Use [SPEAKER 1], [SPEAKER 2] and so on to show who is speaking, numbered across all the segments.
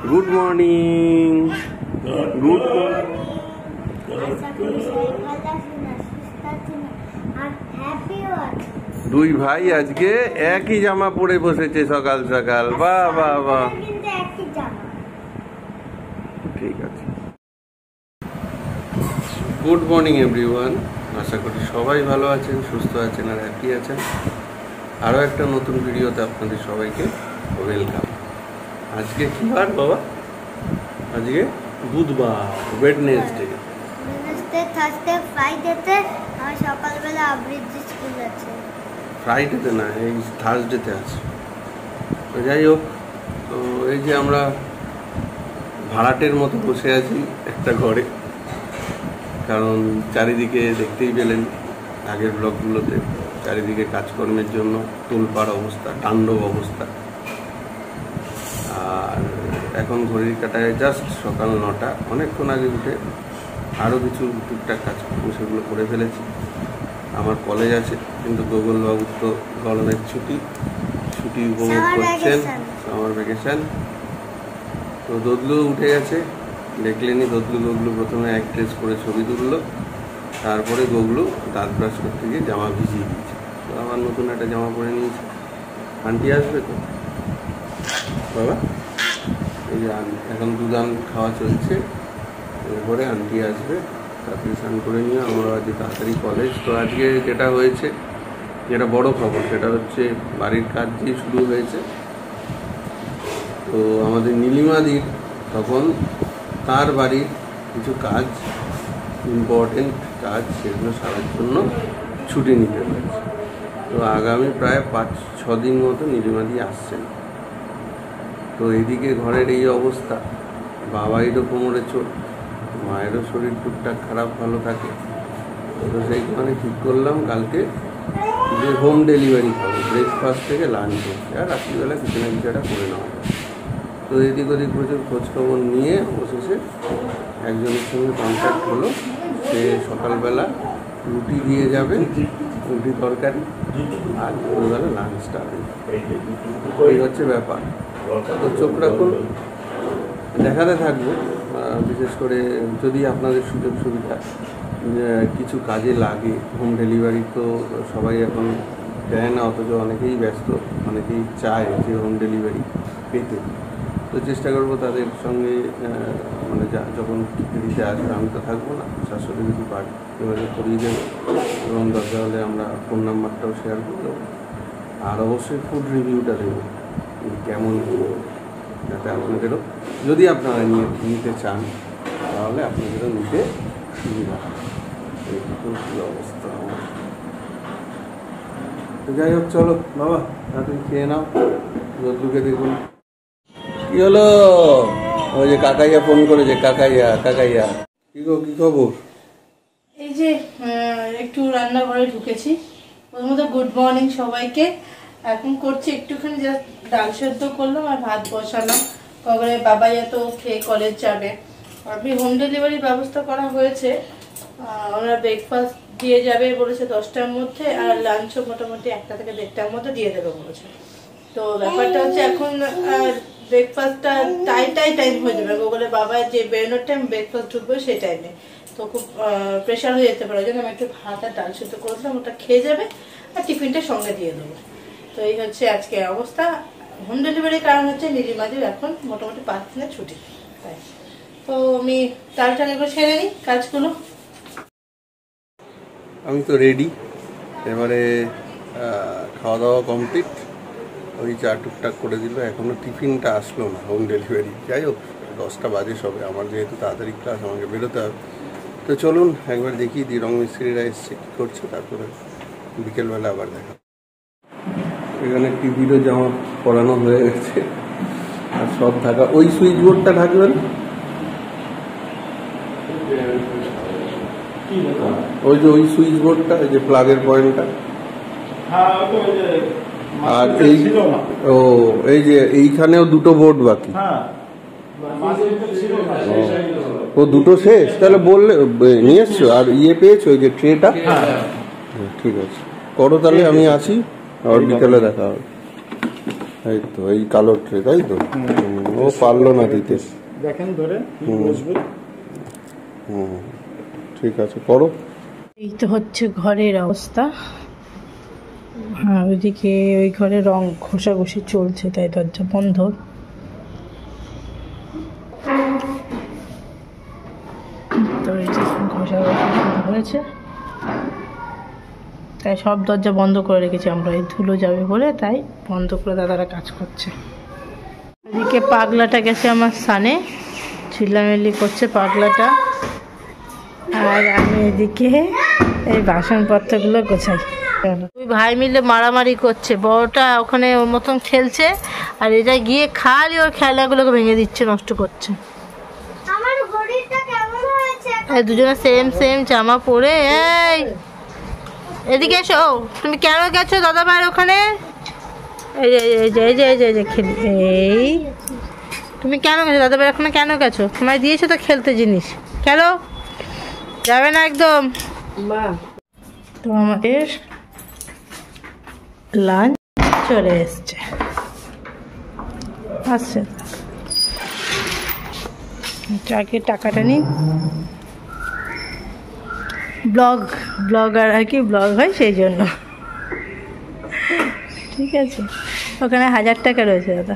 [SPEAKER 1] Good morning. Good দুই ভাই আজকে একই জামা পরে বসেছে সকাল সকাল। বাহ বাহ বাহ, ঠিক আছে। গুড মর্নিং এভরিওয়ান, আশা করি সবাই ভালো আছেন, সুস্থ আছেন আর হ্যাপি আছেন। আরও একটা নতুন ভিডিওতে আপনাদের সবাইকে ওয়েলকাম। আজকে কি বার বাবা? আজকে বুধবার, ওয়েডনেসডে।
[SPEAKER 2] থার্সডে, ফ্রাইডেতে আর সকালবেলা আবৃত্তি স্কুল আছে।
[SPEAKER 1] ফ্রাইডেতে না, এই থার্সডেতে আছে। তো যাই হোক, তো এই যে আমরা ভাড়াটের মতো বসে আছি একটা ঘরে, কারণ চারিদিকে দেখতেই পেলেন আগের ব্লগগুলোতে, চারিদিকে কাজকর্মের জন্য তোলপাড় অবস্থা, তাণ্ডব অবস্থা। আর এখন ঘড়ির কাটায় জাস্ট সকাল 9টা। অনেকক্ষণ আগে উঠে আরও কিছু টুকটাক কাজকর্ম সেগুলো করে ফেলেছি। আমার কলেজ আছে, কিন্তু গোগলবাবুর তো গরমের ছুটি উপভোগ করছেন, সামার ভ্যাকেশন। তো দদলু উঠে গেছে, দেখলেনি দদলু প্রথমে এক ড্রেস করে ছবি তুললো, তারপরে গোগলু দাঁত ব্রাশ করতে গিয়ে জামা ভিজিয়ে দিয়েছে। তো আমার নতুন একটা জামা পরে নিয়েছে। আন্টি আসবে তো বাবা? এই যে এখন দুধান খাওয়া চলছে, এরপরে আন্টি আসবে, তাড়াতাড়ি স্নান করে নিয়ে আমরা আজকে তাড়াতাড়ি কলেজ। তো আজকে যেটা হয়েছে, যেটা বড় খবর, সেটা হচ্ছে বাড়ির কাজ যে শুরু হয়েছে। তো আমাদের নীলিমাদির তখন তার বাড়ির কিছু কাজ, ইম্পর্টেন্ট কাজ, সেগুলো সারার জন্য ছুটি নিতে হয়েছে। তো আগামী প্রায় 5-6 দিন মতো নীলিমাদি আসছেন। তো এদিকে ঘরের এই অবস্থা, বাবাইরও কোমরে চোট, মায়েরও শরীর টুকটাক খারাপ ভালো থাকে। তো সেই কারণে ঠিক করলাম কালকে যে হোম ডেলিভারি খাবো, ব্রেকফাস্ট থেকে লাঞ্চ হচ্ছে, আর রাত্রিবেলা কিছু না কিছু একটা করে নেওয়া যায়। তো এদিক ওদিক প্রচুর খোঁজখবর নিয়ে অবশেষে একজনের সঙ্গে কন্ট্যাক্ট হলো। সে সকালবেলা রুটি দিয়ে যাবে, রুটি তরকারি, আর দুপুরবেলা লাঞ্চটা। এই হচ্ছে ব্যাপার। তো চোখ রাখুন, দেখাতে থাকবো। বিশেষ করে যদি আপনাদের সুযোগ সুবিধা কিছু কাজে লাগে, হোম ডেলিভারি তো সবাই এখন দেয় না, অথচ অনেকেই ব্যস্ত, অনেকেই চায় যে হোম ডেলিভারি পেতে। তো চেষ্টা করবো তাদের সঙ্গে, মানে যখন দিতে আসবে, আমি তো থাকবো না, শাশুড়ি যদি পারি এভাবে করিয়ে দেবো, এবং দরকার হলে আমরা ফোন নাম্বারটাও শেয়ার করে দেবো। আর অবশ্যই ফুড রিভিউটা দেবো কেমন, যাতে আপনাদেরও, যদি আপনারা নিতে চান তাহলে আপনাদেরও নিতে সুবিধা হয়। এইটুকু অবস্থা আমার। তো যাই হোক, চলো বাবা তাড়াতাড়ি খেয়ে নাও। রোদ্দুকে দেখুন। কি হলো? ওই যে কাকাইয়া ফোন করেছে, কাকাইয়া কি খবর?
[SPEAKER 3] এই যে একটু রান্নাঘরে ঢুকেছি। ওর মধ্যে গুড মর্নিং সবাইকে। এখন করছি একটুখানি জাস্ট ডাল সেদ্ধ করলাম আর ভাত বসালাম। কবে বাবাইয়া তো খেয়ে কলেজ যাবে। আমি হোম ডেলিভারির ব্যবস্থা করা হয়েছে, ওরা ব্রেকফাস্ট দিয়ে যাবে বলেছে 10টার মধ্যে, আর লাঞ্চও মোটামুটি 1টা থেকে 1:30টার মধ্যে দিয়ে দেবে বলেছে। তো ব্যাপারটা হচ্ছে এখন ব্রেকফাস্টটা টাইম হয়ে যাবে। বলে বাবা যে বেরোনোর টাইম ব্রেকফাস্ট ঢুকবে সেই টাইমে, তো খুব প্রেশার হয়ে যেতে পারে। ওই জন্য আমি একটু ভাত আর ডাল সেদ্ধ করেছিলাম, ওটা খেয়ে যাবে আর টিফিনটা সঙ্গে দিয়ে দেবো। তো এই হচ্ছে আজকে অবস্থা। হোম ডেলিভারির কারণ হচ্ছে নীলিমাদির এখন মোটামুটি 5 দিনের ছুটি, তাই। তো আমি তাড়াতাড়ি এগুলো সেরে নিই কাজগুলো।
[SPEAKER 1] আমি তো রেডি, এবারে খাওয়া দাওয়া কমপ্লিট। ওই চা টুকটাক করে দিল, এখনও টিফিনটা আসলো না হোম ডেলিভারি। যাই হোক, 10টা বাজে সবে, আমার যেহেতু তাড়াতাড়ি ক্লাস, আমাকে বেরোতে হবে। তো চলুন একবার দেখিয়ে দিই রং মিস্ত্রিরা এসছে কী করছে, তারপরে বিকেলবেলা আবার দেখা। এখানে টিভিরও জামা পরানো হয়ে গেছে, আর সব ঢাকা। ওই সুইচ বোর্ডটা ঢাকবেন, ওই যে ওই সুইচ বোর্ডটা, ওই যে প্লাগের পয়েন্টটা। আর এই যে এইখানেও দুটো বোর্ড বাকি। ও দুটো শেষ, তাহলে বললে নিয়ে এসছো? আর পেয়েছো ওই যে ট্রেটা? ঠিক আছে, করো তাহলে, আমি আসি, আবার বিকেলে দেখা হবে। এই তো এই কালো ট্রে, তাই তো? ও পারলো না দিতে।
[SPEAKER 4] দেখেন ধরে বসবে।
[SPEAKER 1] ঠিক আছে, করো।
[SPEAKER 3] এই তো হচ্ছে ঘরের অবস্থা। হ্যাঁ, ওইদিকে ওই ঘরে রং ঘষাঘষি চলছে, তাই দরজা বন্ধ। তো এই যে ঘষাঘষি হয়েছে, তাই সব দরজা বন্ধ করে রেখেছি আমরা, এই ধুলো যাবে বলে, তাই বন্ধ করে দাদারা কাজ করছে। এদিকে পাগলাটা গেছে আমার স্থানে, চিল্লামিল্লি করছে পাগলাটা, আর আমি এদিকে এই বাসনপত্রগুলো গোছাই। ওই ভাই মিলে মারামারি করছে, বড়টা ওখানে ওর মতন খেলছে, আর এটা গিয়ে খালি ওর খেলাগুলোকে ভেঙে দিচ্ছে, নষ্ট করছে।
[SPEAKER 2] আমার ঘড়িটা কেমন হয়েছে?
[SPEAKER 3] এই দুজনে সেম সেম জামা পরে। এই এদিকে এসো, তুমি কেন গেছো দাদা ভাইয়ের ওখানে? এই যে এই যে এই যে এই যে এই যে খেলি। এই তুমি কেন গেছো দাদা ভাইয়ের ওখানে, কেন গেছো? তোমায় দিয়েছো তো খেলতে জিনিস, কেন যাবে না একদম। তো আমাদের লাঞ্চ চলে এসছে, আসছে। আগে টাকাটা নিন, ব্লগার আর কি, ব্লগ হয় সেই জন্য। ঠিক আছে, ওখানে 1000 টাকা রয়েছে দাদা।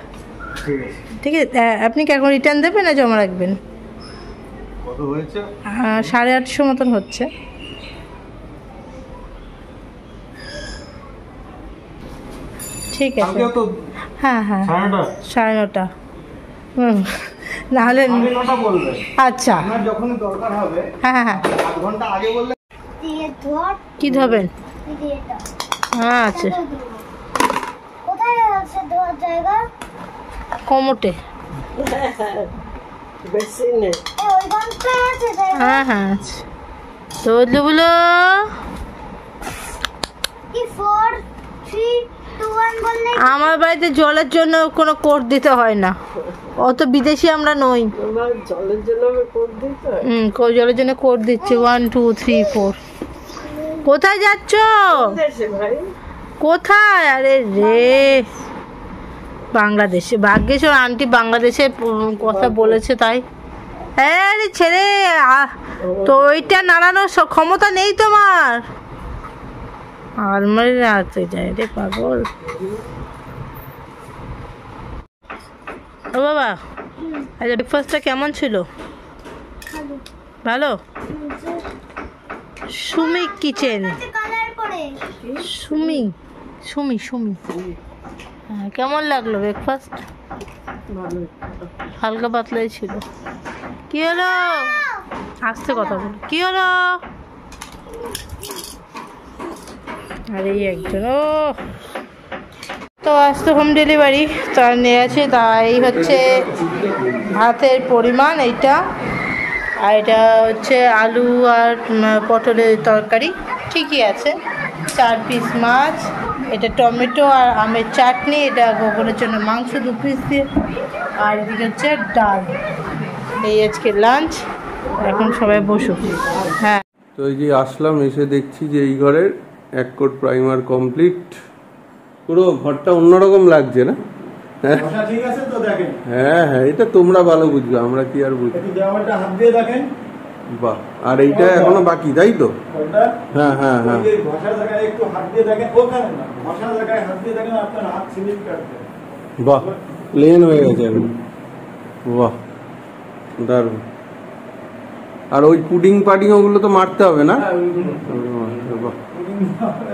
[SPEAKER 3] ঠিক আছে, আপনি কি এখন রিটার্ন দেবেন না জমা রাখবেন?
[SPEAKER 4] কত হয়েছে?
[SPEAKER 3] 850 মতন হচ্ছে। ঠিক আছে, হ্যাঁ হ্যাঁ 9:30। নাহলে আচ্ছা,
[SPEAKER 4] যখনই দরকার হবে,
[SPEAKER 3] হ্যাঁ হ্যাঁ হ্যাঁ,
[SPEAKER 4] 8 ঘন্টা আগে বললে
[SPEAKER 2] দিয়ে ধর,
[SPEAKER 3] কি ধরবেন?
[SPEAKER 2] দিয়ে দাও।
[SPEAKER 3] হ্যাঁ আছে,
[SPEAKER 2] কোথায় আছে ধোয়ার জায়গা?
[SPEAKER 3] কোমোটে।
[SPEAKER 2] ওই ঘন্টায় আছে জায়গা?
[SPEAKER 3] হ্যাঁ হ্যাঁ আছে। তো বলো
[SPEAKER 2] কি 4 3 2 1 বললে?
[SPEAKER 3] আমার বাড়িতে জলের জন্য কোনো কোড দিতে হয় না, অত বিদেশি আমরা নই।
[SPEAKER 5] জলের জন্য কোড দিতে হয়?
[SPEAKER 3] জলের জন্য কোড দিচ্ছে 1 2 3 4। কোথায় যাচ্ছ?
[SPEAKER 5] ভাই
[SPEAKER 3] কোথায়? আরে রে, বাংলাদেশে। ভাগ্যেশ ওর আন্টি বাংলাদেশে কথা বলেছে তাই। আরে ছেলে, তো ওইটা নাড়ানোর ক্ষমতা নেই তোমার। আলমারি রাখতে যায় রে পাগল। ও বাবা, আজ ব্রেকফাস্টটা কেমন ছিল? ভালো। সুমি কিচেন,
[SPEAKER 2] কালার করে
[SPEAKER 3] সুমি সুমি সুমি। হ্যাঁ, কেমন লাগলো ব্রেকফাস্ট? হালকা পাতলাই ছিল। কি হলো? আস্তে কথা বল, কি হলো? আরে একজন, ও তো আজ তো হোম ডেলিভারি তার নিয়ে আছে, তাই হচ্ছে ভাতের পরিমাণ এইটা, আর এটা হচ্ছে আলু আর পটলের তরকারি, ঠিকই আছে। 4 পিস মাছ, এটা টমেটো আর আমের চাটনি, এটা গোবরের জন্য মাংস 2 পিস দিয়ে, আর এদিকে হচ্ছে ডাল। এই আজকে লাঞ্চ। এখন সবাই বসুক। হ্যাঁ,
[SPEAKER 1] তো এই যে আসলাম, এসে দেখছি যে এই ঘরের 1 কোট প্রাইমার কমপ্লিট। পুরো ঘরটা অন্যরকম লাগছে না?
[SPEAKER 4] ঠিক আছে তো দেখেন।
[SPEAKER 1] হ্যাঁ হ্যাঁ, এটা তোমরা ভালো বুঝবে, আমরা কি আর বুঝবো।
[SPEAKER 4] দেওয়ালটা হাত দিয়ে দেখেন।
[SPEAKER 1] বাহ, আর এইটা এখনো বাকি, তাই তো? হ্যাঁ হ্যাঁ হ্যাঁ,
[SPEAKER 4] ঘষার জায়গায় একটু হাত দিয়ে দেখেন, ওখানে না, ঘষার জায়গায় হাত দিয়ে দেখেন, আপনার হাত স্লিপ কাটবে।
[SPEAKER 1] বাহ, প্লেন হয়ে গেছে এখন। বাহ, দারুণ। আর ওই পুডিং পাডিং ওগুলো তো মারতে হবে না? বাহ,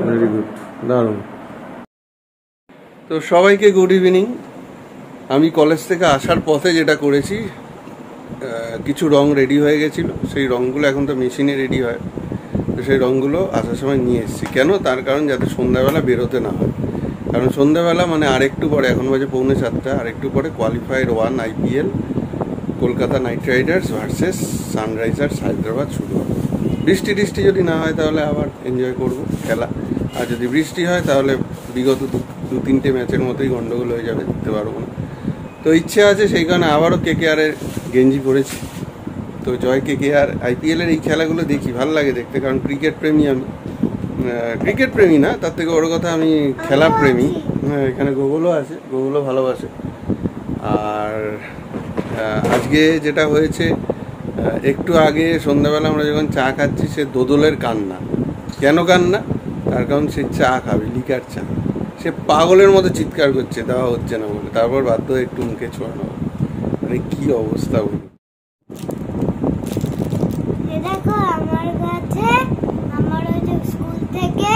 [SPEAKER 1] ভেরি গুড, দারুণ। তো সবাইকে গুড ইভিনিং। আমি কলেজ থেকে আসার পথে যেটা করেছি, কিছু রং রেডি হয়ে গেছিলো, সেই রঙগুলো এখন তো মেশিনে রেডি হয়, তো সেই রঙগুলো আসার সময় নিয়ে এসেছি। কেন? তার কারণ যাতে সন্ধ্যাবেলা বেরোতে না হয়, কারণ সন্ধ্যাবেলা মানে আরেকটু পরে, এখন বাজে 6:45, আরেকটু পরে qualifier 1 IPL Kolkata night Riders versus Sunrisers Hyderabad শুরু হবে। বৃষ্টি টিষ্টি যদি না হয় তাহলে আবার এনজয় করব খেলা, আর যদি বৃষ্টি হয় তাহলে বিগত 2-3টে ম্যাচের মতোই গন্ডগোল হয়ে যাবে, জিততে পারবো না। তো ইচ্ছে আছে সেই কারণে আবারও KKR-এর গেঞ্জি পরেছি। তো জয় KKR। IPL-এর এই খেলাগুলো দেখি, ভালো লাগে দেখতে, কারণ ক্রিকেট প্রেমী আমি। ক্রিকেট প্রেমী না, তার থেকে বড় কথা আমি খেলা প্রেমী। হ্যাঁ, এখানে গোগলও আছে, গোগলও ভালোবাসে। আর আজকে যেটা হয়েছে, একটু আগে সন্ধ্যাবেলা আমরা যখন চা খাচ্ছি, সে দোদলের কান্না। কেন কান্না? তার কারণ সে চা খাবে, লিকার চা। সে পাগলের মতো চিৎকার করছে, দেওয়া হচ্ছে না বলে। তারপর বাধ্য হয়ে একটু মুখে ছোঁয়ানো। মানে কি অবস্থা বলুন।
[SPEAKER 2] দেখো আমার কাছে আমার ওই যে স্কুল থেকে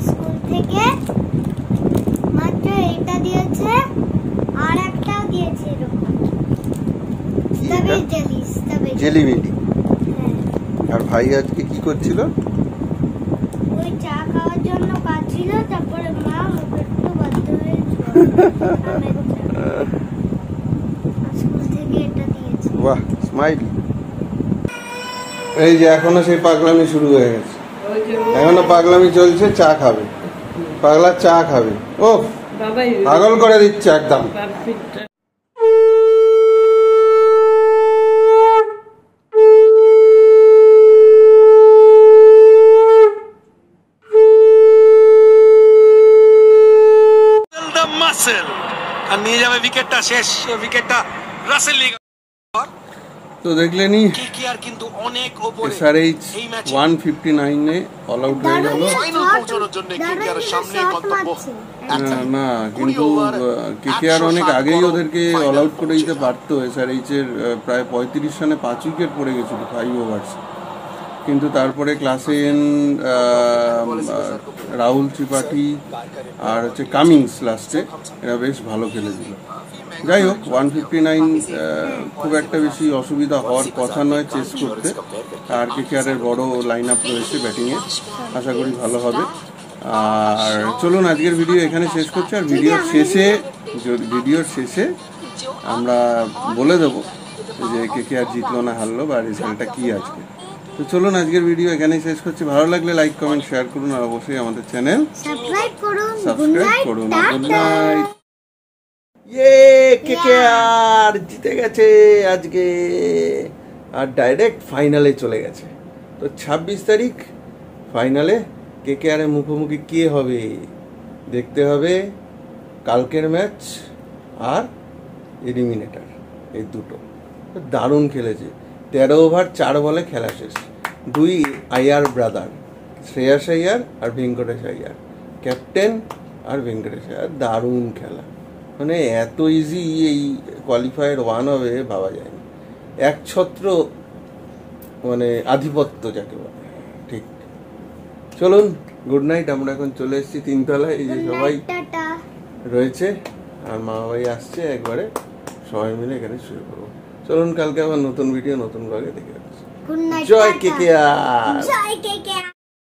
[SPEAKER 2] স্কুল থেকে মাত্র এটা দিয়েছে, আর একটাও দিয়েছে
[SPEAKER 1] জেলি বেলি। আর ভাই আজকে কি করছিল?
[SPEAKER 2] ওই চা খাওয়ার জন্য কাঁদছিল, তারপরে মা ওকে একটু বাধ্য হয়ে স্কুল থেকে এটা দিয়েছে।
[SPEAKER 1] বাহ, স্মাইল। এই যে এখনো সেই পাগলামি শুরু হয়ে গেছে, এখনো পাগলামি চলছে। চা খাবে, পাগলা চা খাবে। ও পাগল করে দিচ্ছে একদম।
[SPEAKER 6] আর নিয়ে যাবে উইকেটটা, শেষ উইকেটটা রাসেল লিগ।
[SPEAKER 1] তো দেখলেনি
[SPEAKER 6] কেকেআর কিন্তু অনেক উপরে
[SPEAKER 1] SRH 159 এ অল আউট হয়ে গেল।
[SPEAKER 6] ফাইনাল পৌঁছানোর জন্য কেকেআর এর সামনে গন্তব্য।
[SPEAKER 1] না, কিন্তু কেকেআর অনেক আগেই ওদেরকে অল আউট করে দিতে পারতো। SRH এর প্রায় 35 রানে 5 উইকেট পড়ে গেছিল 5 ওভার্স। কিন্তু তারপরে ক্লাসেন, রাহুল ত্রিপাঠী আর হচ্ছে কামিংস লাস্টে, এরা বেশ ভালো খেলেছিল। যাই হোক, 159 খুব একটা বেশি অসুবিধা হওয়ার কথা নয় চেস করতে। আর কেকেআরের বড় লাইন আপ রয়েছে ব্যাটিংয়ে, আশা করি ভালো হবে। আর চলুন আজকের ভিডিও এখানে শেষ করছি। আর ভিডিওর শেষে আমরা বলে দেবো যে কেকেআর জিতলো না হারলো বা রেজাল্টটা কি আজকে। তো চলুন আজকের ভিডিও এখানেই শেষ করছি। ভালো লাগলে লাইক, কমেন্ট, শেয়ার করুন। আর অবশ্যই আমাদের চ্যানেল সাবস্ক্রাইব করুন। Good night. কেকেআর জিতে গেছে আজকে, আর ডাইরেক্ট ফাইনালে চলে গেছে। তো 26 তারিখ ফাইনালে কেকেআর এর মুখোমুখি কে হবে দেখতে হবে। কালকের ম্যাচ আর এলিমিনেটর, এই দুটো দারুণ খেলেছে। 13 ওভার 4 বলে খেলা শেষ। 2 আইয়ার ব্রাদার, শ্রেয়াস আইয়ার আর ভেঙ্কটেশ আইয়ার, ক্যাপ্টেন আর ভেঙ্কটেশ আইয়ার। দারুণ খেলা, মানে এত ইজি এই কোয়ালিফায়ার 1 হবে ভাবা যায়নি। একছত্র মানে আধিপত্য যাকে বলে, ঠিক। চলুন, গুড নাইট। আমরা এখন চলে এসেছি 3 তলায়। এই যে সবাই রয়েছে আর মা বাবাই আসছে, একবারে সবাই মিলে এখানে শুয়ে পড়বো। চলুন, কালকে আবার নতুন ভিডিও নতুন ব্লগে দেখে যাচ্ছি। জয় কেকেআর।